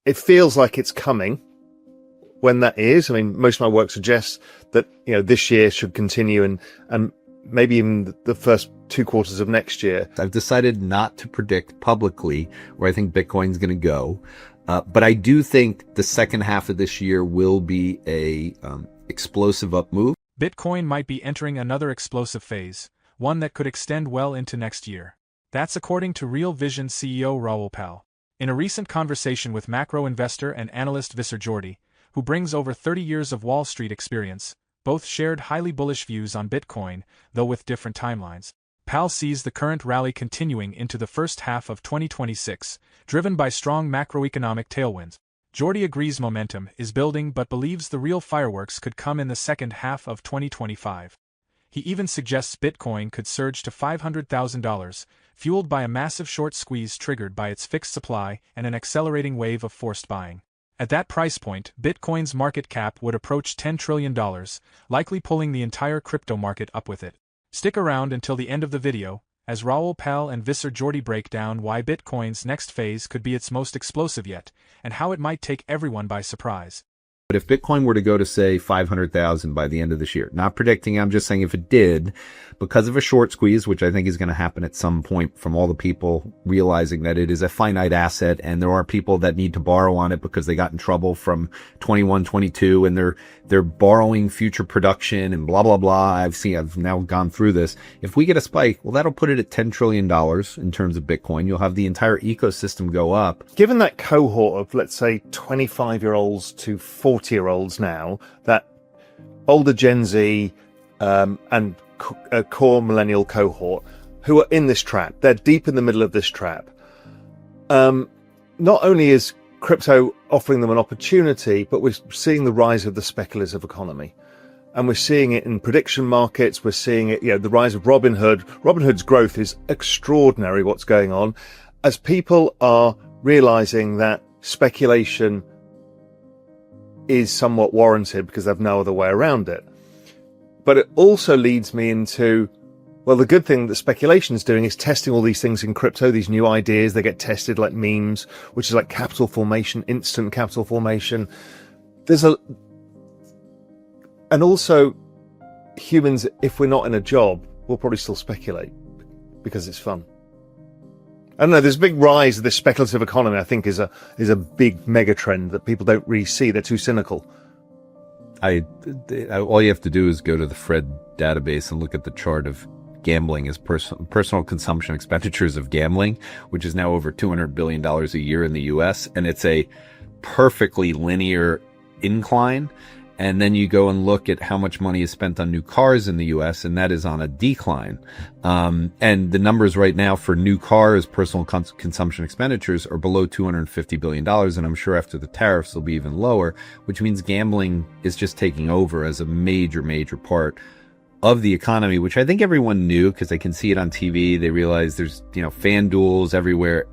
it feels like it's coming. When that is, I mean, most of my work suggests that, this year should continue and maybe even the first 2 quarters of next year. I've decided not to predict publicly where I think Bitcoin's going to go. But I do think the second half of this year will be a explosive up move. Bitcoin might be entering another explosive phase, one that could extend well into next year. That's according to Real Vision CEO Raoul. In a recent conversation with macro investor and analyst Visser Jordi, who brings over 30 years of Wall Street experience, both shared highly bullish views on Bitcoin, though with different timelines. Pal sees the current rally continuing into the first half of 2026, driven by strong macroeconomic tailwinds. Jordi agrees momentum is building but believes the real fireworks could come in the second half of 2025. He even suggests Bitcoin could surge to $500,000, fueled by a massive short squeeze triggered by its fixed supply and an accelerating wave of forced buying. At that price point, Bitcoin's market cap would approach $10 trillion, likely pulling the entire crypto market up with it. Stick around until the end of the video, as Raoul and Visser Jordi break down why Bitcoin's next phase could be its most explosive yet, and how it might take everyone by surprise. But if Bitcoin were to go to, say, 500,000 by the end of this year, not predicting, I'm just saying if it did, because of a short squeeze, which I think is going to happen at some point from all the people realizing that it is a finite asset and there are people that need to borrow on it because they got in trouble from 21, 22 and they're borrowing future production and blah, blah, blah. I've now gone through this. If we get a spike, well, that'll put it at $10 trillion in terms of Bitcoin. You'll have the entire ecosystem go up. Given that cohort of, let's say, 25-year-olds to 40-year-olds now, that older Gen Z and core millennial cohort who are in this trap, they're deep in the middle of this trap. Not only is crypto offering them an opportunity, but we're seeing the rise of the speculative economy. And we're seeing it in prediction markets. We're seeing it, the rise of Robinhood. Robinhood's growth is extraordinary, what's going on, as people are realizing that speculation is somewhat warranted because they have no other way around it. But it also leads me into, well, the good thing that speculation is doing is testing all these things in crypto, these new ideas. They get tested like memes, which is like capital formation, instant capital formation. And also humans, if we're not in a job, will probably still speculate because it's fun. I don't know, there's a big rise of this speculative economy, I think is a big mega trend that people don't really see. They're too cynical. All you have to do is go to the Fred database and look at the chart of gambling as personal consumption expenditures of gambling, which is now over $200 billion a year in the US. And it's a perfectly linear incline. And then you go and look at how much money is spent on new cars in the US, and that is on a decline. And the numbers right now for new cars, personal consumption expenditures, are below $250 billion. And I'm sure after the tariffs, they'll be even lower, which means gambling is just taking over as a major, major part of the economy, which I think everyone knew because they can see it on TV. They realize there's, fan duels everywhere.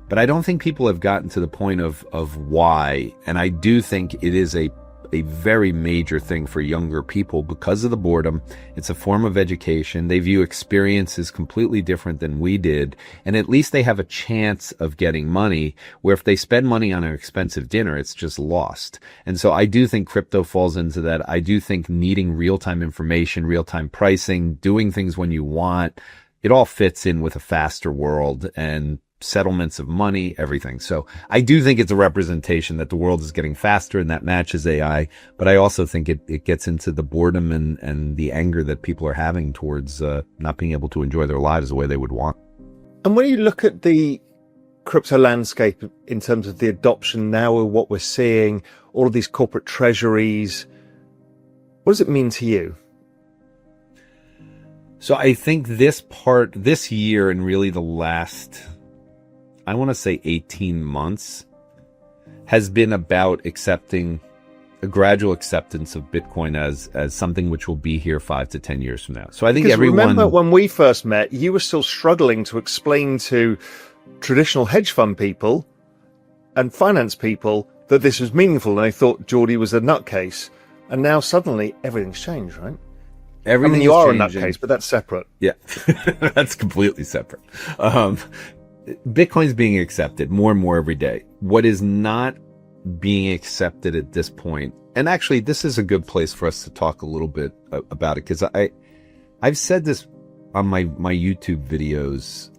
But I don't think people have gotten to the point of why. And I do think it is a very major thing for younger people because of the boredom. It's a form of education. They view experiences completely different than we did. And at least they have a chance of getting money, where if they spend money on an expensive dinner, it's just lost. And so I do think crypto falls into that. I do think needing real-time information, real-time pricing, doing things when you want, it all fits in with a faster world and settlements of money, everything. So I do think it's a representation that the world is getting faster and that matches AI. But I also think it gets into the boredom and the anger that people are having towards not being able to enjoy their lives the way they would want. And when you look at the crypto landscape in terms of the adoption now of what we're seeing, all of these corporate treasuries, what does it mean to you? So I think this year and really the last, I want to say 18 months, has been about accepting a gradual acceptance of Bitcoin as something which will be here 5 to 10 years from now. So I think remember when we first met, you were still struggling to explain to traditional hedge fund people and finance people that this was meaningful, and they thought Jordi was a nutcase. And now suddenly everything's changed, right? You are changing. A nutcase, but that's separate. Yeah, that's completely separate. Bitcoin's being accepted more and more every day. What is not being accepted at this point. And actually, this is a good place for us to talk a little bit about it, because I've said this on my YouTube videos.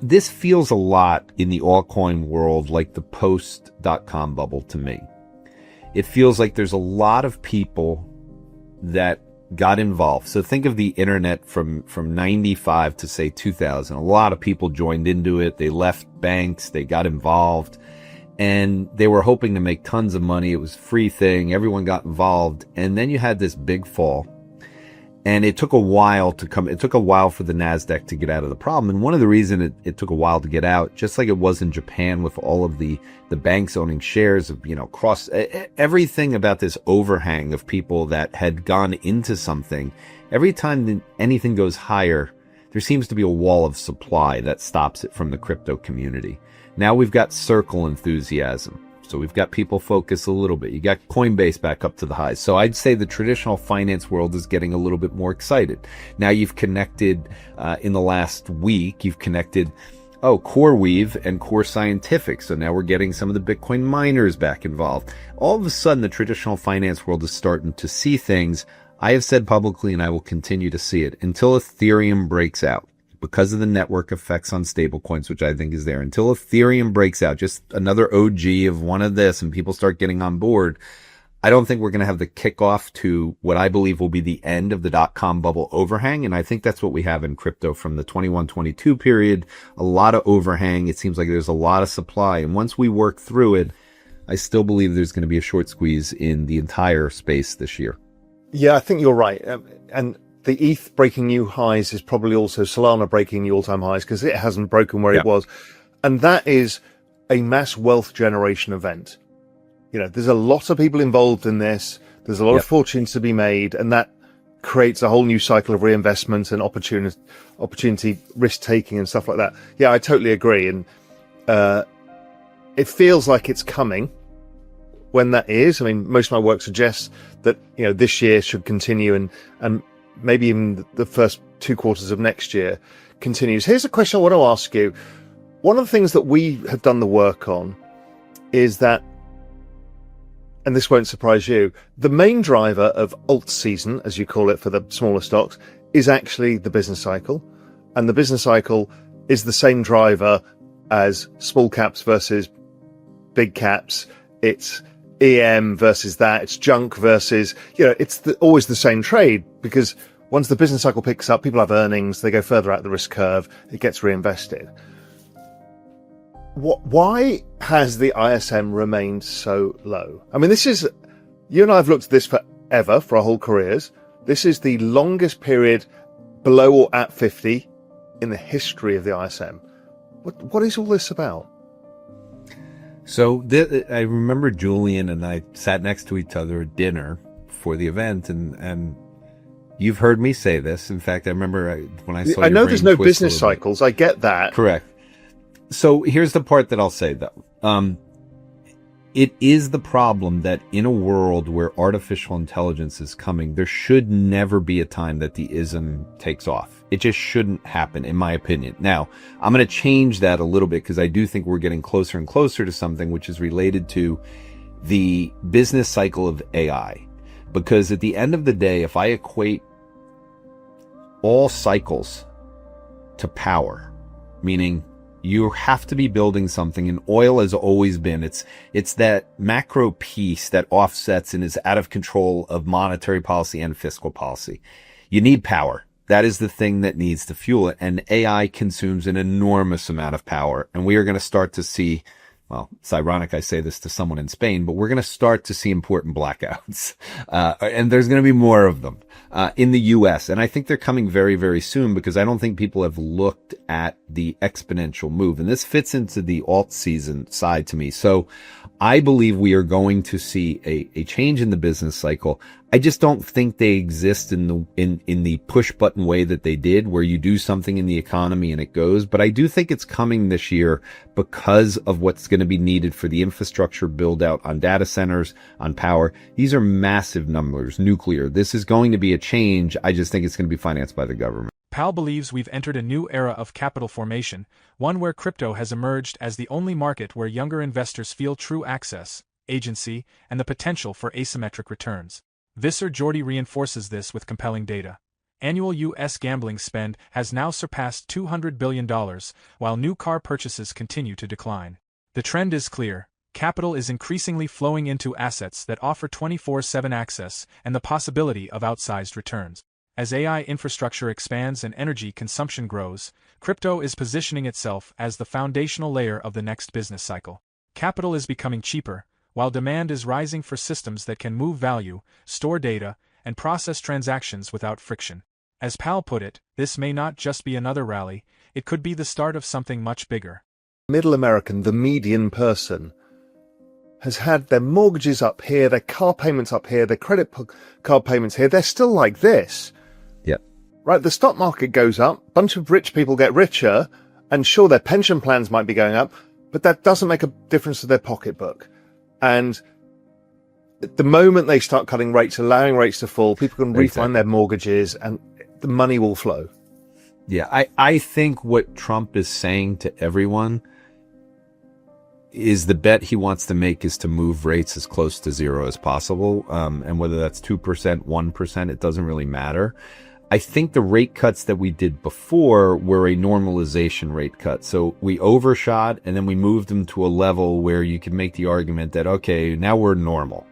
This feels a lot in the altcoin world like the post.com bubble to me. It feels like there's a lot of people that got involved. So think of the internet from 95 to say 2000. A lot of people joined into it. They left banks. They got involved. And they were hoping to make tons of money. It was a free thing. Everyone got involved. And then you had this big fall. And it took a while to come. It took a while for the NASDAQ to get out of the problem. And one of the reasons it took a while to get out, just like it was in Japan with all of the banks owning shares of, everything about this overhang of people that had gone into something. Every time anything goes higher, there seems to be a wall of supply that stops it from the crypto community. Now we've got circle enthusiasm. So we've got people focus a little bit. You got Coinbase back up to the highs. So I'd say the traditional finance world is getting a little bit more excited. Now you've connected, in the last week, you've connected, CoreWeave and Core Scientific. So now we're getting some of the Bitcoin miners back involved. All of a sudden, the traditional finance world is starting to see things. I have said publicly, and I will continue to see it until Ethereum breaks out. Because of the network effects on stablecoins, which I think is there, until Ethereum breaks out, just another OG of one of this, and people start getting on board, I don't think we're going to have the kickoff to what I believe will be the end of the dot-com bubble overhang. And I think that's what we have in crypto from the 21-22 period. A lot of overhang. It seems like there's a lot of supply. And once we work through it, I still believe there's going to be a short squeeze in the entire space this year. Yeah, I think you're right. And the ETH breaking new highs is probably also Solana breaking new all-time highs, because it hasn't broken where it was. And that is a mass wealth generation event. There's a lot of people involved in this. There's a lot of fortunes to be made, and that creates a whole new cycle of reinvestment and opportunity risk-taking and stuff like that. Yeah, I totally agree. And it feels like it's coming. When that is, I mean, most of my work suggests that, this year should continue and maybe even the first 2 quarters of next year continues. Here's a question I want to ask you. One of the things that we have done the work on is that, and this won't surprise you, the main driver of alt season, as you call it for the smaller stocks, is actually the business cycle. And the business cycle is the same driver as small caps versus big caps. It's EM versus that. It's junk versus, it's always the same trade, because once the business cycle picks up, people have earnings, they go further out the risk curve, it gets reinvested. Why has the ISM remained so low? I mean, you and I have looked at this forever, for our whole careers. This is the longest period below or at 50 in the history of the ISM. What is all this about? So I remember Julian and I sat next to each other at dinner for the event, and you've heard me say this. In fact, I remember when I saw. I know there's no business cycles. I get that. Correct. So here's the part that I'll say though. It is the problem that in a world where artificial intelligence is coming, there should never be a time that the ism takes off. It just shouldn't happen, in my opinion. Now, I'm going to change that a little bit, because I do think we're getting closer and closer to something which is related to the business cycle of AI. Because at the end of the day, if I equate all cycles to power, meaning you have to be building something, and oil has always been, it's that macro piece that offsets and is out of control of monetary policy and fiscal policy. You need power. That is the thing that needs to fuel it. And AI consumes an enormous amount of power. And we are going to start to see, well, it's ironic I say this to someone in Spain, but we're going to start to see important blackouts. And there's going to be more of them in the US. And I think they're coming very, very soon, because I don't think people have looked at the exponential move. And this fits into the alt season side to me. So I believe we are going to see a change in the business cycle. I just don't think they exist in the push button way that they did, where you do something in the economy and it goes. But I do think it's coming this year because of what's going to be needed for the infrastructure build out on data centers, on power. These are massive numbers, nuclear. This is going to be a change. I just think it's going to be financed by the government. Powell believes we've entered a new era of capital formation, one where crypto has emerged as the only market where younger investors feel true access, agency, and the potential for asymmetric returns. Visser Jordi reinforces this with compelling data. Annual U.S. gambling spend has now surpassed $200 billion, while new car purchases continue to decline. The trend is clear. Capital is increasingly flowing into assets that offer 24/7 access and the possibility of outsized returns. As AI infrastructure expands and energy consumption grows, crypto is positioning itself as the foundational layer of the next business cycle. Capital is becoming cheaper, while demand is rising for systems that can move value, store data, and process transactions without friction. As Powell put it, this may not just be another rally, it could be the start of something much bigger. Middle American, the median person, has had their mortgages up here, their car payments up here, their credit card payments here. They're still like this. Yep. Right, the stock market goes up, a bunch of rich people get richer, and sure, their pension plans might be going up, but that doesn't make a difference to their pocketbook. And the moment they start cutting rates, allowing rates to fall, people can refund their mortgages and the money will flow. Yeah, I think what Trump is saying to everyone is the bet he wants to make is to move rates as close to zero as possible. And whether that's 2%, 1%, it doesn't really matter. I think the rate cuts that we did before were a normalization rate cut. So we overshot and then we moved them to a level where you could make the argument that, okay, now we're normal.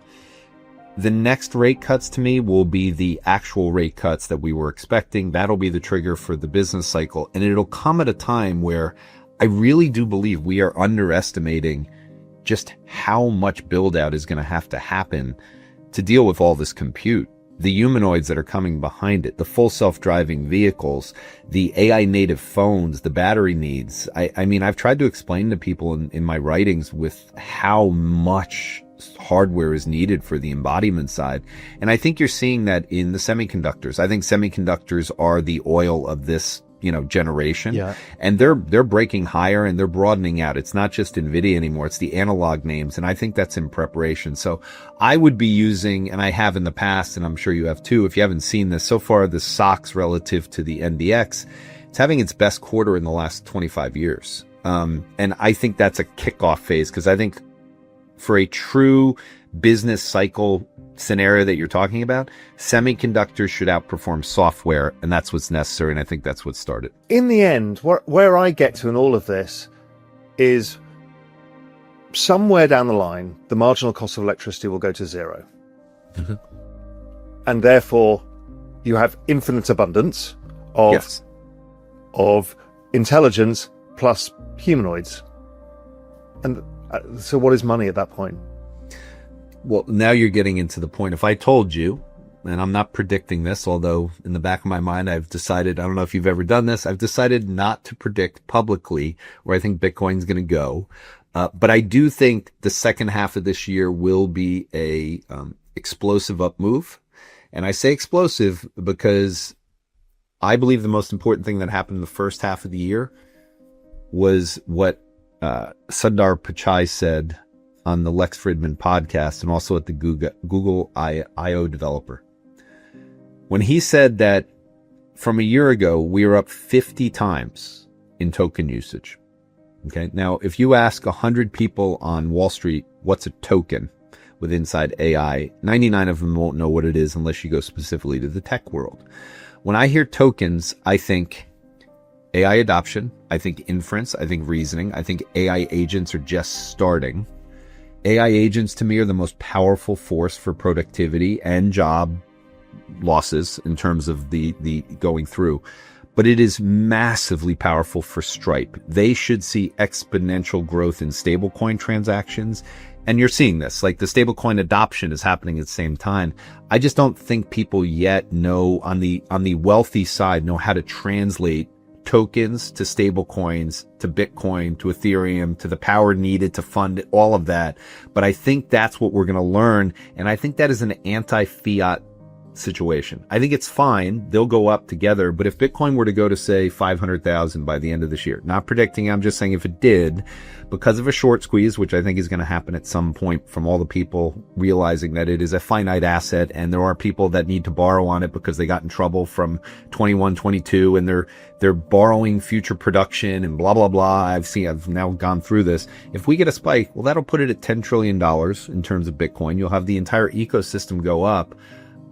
The next rate cuts to me will be the actual rate cuts that we were expecting. That'll be the trigger for the business cycle. And it'll come at a time where I really do believe we are underestimating just how much build out is going to have to happen to deal with all this compute. The humanoids that are coming behind it, the full self-driving vehicles, the AI native phones, the battery needs. I mean, I've tried to explain to people in my writings with how much hardware is needed for the embodiment side. And I think you're seeing that in the semiconductors. I think semiconductors are the oil of this, generation. Yeah. And they're breaking higher and they're broadening out. It's not just NVIDIA anymore. It's the analog names. And I think that's in preparation. So I would be using, and I have in the past, and I'm sure you have too, if you haven't seen this so far, the SOX relative to the NDX, it's having its best quarter in the last 25 years. And I think that's a kickoff phase because I think for a true business cycle scenario that you're talking about, semiconductors should outperform software, and that's what's necessary, and I think that's what started. In the end, where I get to in all of this is somewhere down the line, the marginal cost of electricity will go to zero. Mm-hmm. And therefore, you have infinite abundance of intelligence plus humanoids. And so what is money at that point? Well, now you're getting into the point. If I told you, and I'm not predicting this, although in the back of my mind, I've decided, I don't know if you've ever done this, I've decided not to predict publicly where I think Bitcoin's going to go. But I do think the second half of this year will be a explosive up move. And I say explosive because I believe the most important thing that happened in the first half of the year was what Sundar Pichai said on the Lex Fridman podcast and also at the Google I.O. developer. When he said that from a year ago, we were up 50 times in token usage. Okay. Now, if you ask 100 people on Wall Street, what's a token with inside AI, 99 of them won't know what it is unless you go specifically to the tech world. When I hear tokens, I think AI adoption, I think inference, I think reasoning, I think AI agents are just starting. AI agents to me are the most powerful force for productivity and job losses in terms of the going through. But it is massively powerful for Stripe. They should see exponential growth in stablecoin transactions. And you're seeing this, like the stablecoin adoption is happening at the same time. I just don't think people yet know on the wealthy side know how to translate tokens to stable coins, to Bitcoin, to Ethereum, to the power needed to fund all of that. But I think that's what we're going to learn. And I think that is an anti-fiat situation. I think it's fine. They'll go up together. But if Bitcoin were to go to, say, 500,000 by the end of this year, not predicting, I'm just saying if it did, because of a short squeeze, which I think is going to happen at some point from all the people realizing that it is a finite asset and there are people that need to borrow on it because they got in trouble from 21, 22 and they're borrowing future production and blah, blah, blah. I've now gone through this. If we get a spike, well, that'll put it at $10 trillion in terms of Bitcoin. You'll have the entire ecosystem go up.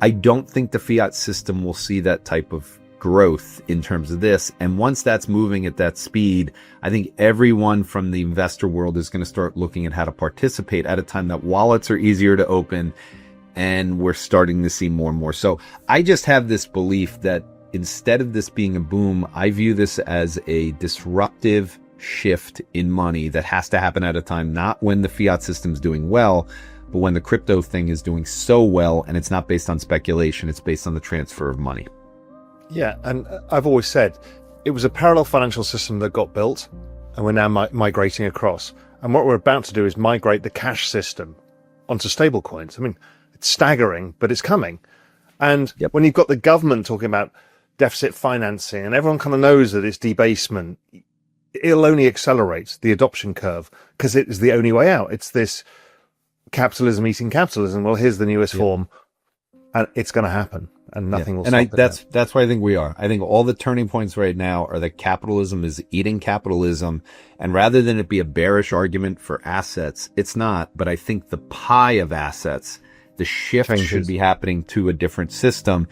I don't think the fiat system will see that type of growth in terms of this. And once that's moving at that speed, I think everyone from the investor world is going to start looking at how to participate at a time that wallets are easier to open and we're starting to see more and more. So I just have this belief that instead of this being a boom, I view this as a disruptive shift in money that has to happen at a time, not when the fiat system's doing well, but when the crypto thing is doing so well and it's not based on speculation, it's based on the transfer of money. Yeah, and I've always said it was a parallel financial system that got built and we're now migrating across. And what we're about to do is migrate the cash system onto stablecoins. I mean, it's staggering, but it's coming. And when you've got the government talking about deficit financing and everyone kind of knows that it's debasement, it'll only accelerate the adoption curve because it is the only way out. It's this capitalism eating capitalism. Well, here's the newest form, and it's going to happen, and nothing will stop it. And that's where I think we are. I think all the turning points right now are that capitalism is eating capitalism, and rather than it be a bearish argument for assets, it's not. But I think the pie of assets, the shift should be happening to a different system.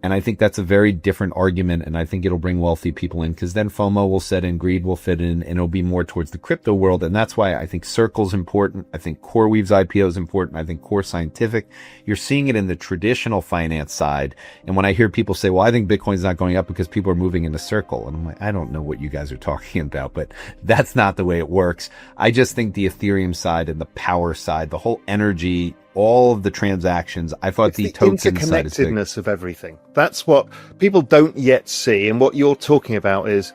And I think that's a very different argument, and I think it'll bring wealthy people in because then FOMO will set in, greed will fit in, and it'll be more towards the crypto world. And that's why I think Circle's important. I think CoreWeave's IPO is important. I think Core Scientific. You're seeing it in the traditional finance side. And when I hear people say, well, I think Bitcoin's not going up because people are moving into Circle. And I'm like, I don't know what you guys are talking about, but that's not the way it works. I just think the Ethereum side and the power side, the whole energy, all of the transactions, I thought the token side is big. Interconnectedness of everything. That's what people don't yet see. And what you're talking about is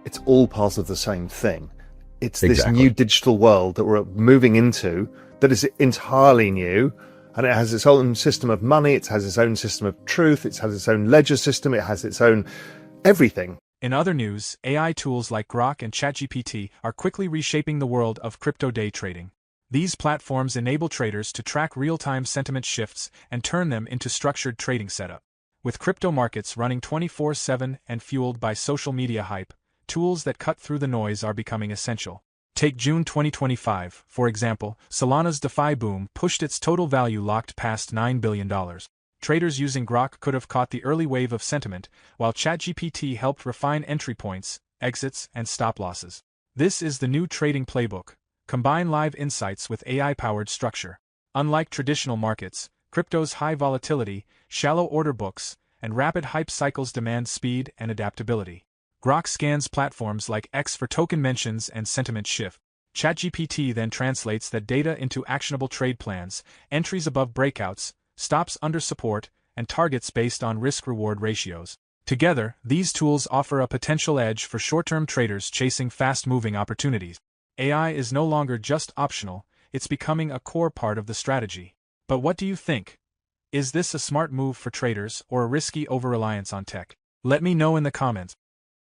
it's all part of the same thing. It's this new digital world that we're moving into that is entirely new. And it has its own system of money. It has its own system of truth. It has its own ledger system. It has its own everything. In other news, AI tools like Grok and ChatGPT are quickly reshaping the world of crypto day trading. These platforms enable traders to track real-time sentiment shifts and turn them into structured trading setup. With crypto markets running 24/7 and fueled by social media hype, tools that cut through the noise are becoming essential. Take June 2025, for example. Solana's DeFi boom pushed its total value locked past $9 billion. Traders using Grok could have caught the early wave of sentiment, while ChatGPT helped refine entry points, exits, and stop losses. This is the new trading playbook. Combine live insights with AI-powered structure. Unlike traditional markets, crypto's high volatility, shallow order books, and rapid hype cycles demand speed and adaptability. Grok scans platforms like X for token mentions and sentiment shift. ChatGPT then translates that data into actionable trade plans, entries above breakouts, stops under support, and targets based on risk-reward ratios. Together, these tools offer a potential edge for short-term traders chasing fast-moving opportunities. AI is no longer just optional, it's becoming a core part of the strategy. But what do you think? Is this a smart move for traders or a risky over-reliance on tech? Let me know in the comments.